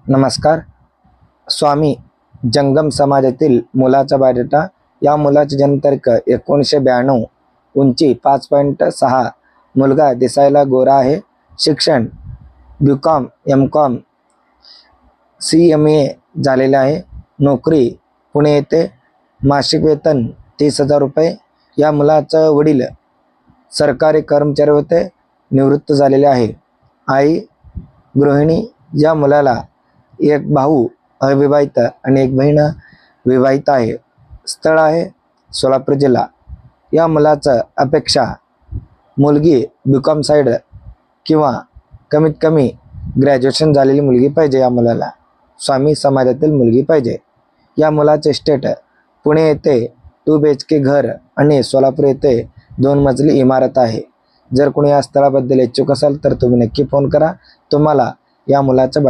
नमस्कार. स्वामी जंगम समाजातील मुलाचा बायोडाटा. या मुलाची जन्मतारीख 1992, उंची 5.6, मुलगा दिसायला गोरा आहे. शिक्षण BCom MCom CMA झालेले आहे. नोकरी पुणे येथे. मासिक वेतन 30,000 रुपये. या मुलाचा वडील सरकारी कर्मचारी होते, निवृत्त झालेले आहे. आई गृहिणी. या मुलाला एक भाऊ अविवाहित आणि एक बहीण विवाहित आहे. स्थळ आहे सोलापूर जिल्हा. या मुलाचं अपेक्षा मुलगी BCom साइड किंवा कमीत कमी ग्रॅज्युएशन झालेली मुलगी पाहिजे. या मुलाला स्वामी समाजातील मुलगी पाहिजे. या मुलाचे स्टेट पुणे येथे 2 BHK घर आणि सोलापूर येथे 2 मजली इमारत आहे. जर कोणी या स्थळाबद्दल इच्छुक असाल तर तुम्ही नक्की फोन करा. तुम्हाला या मुलाचं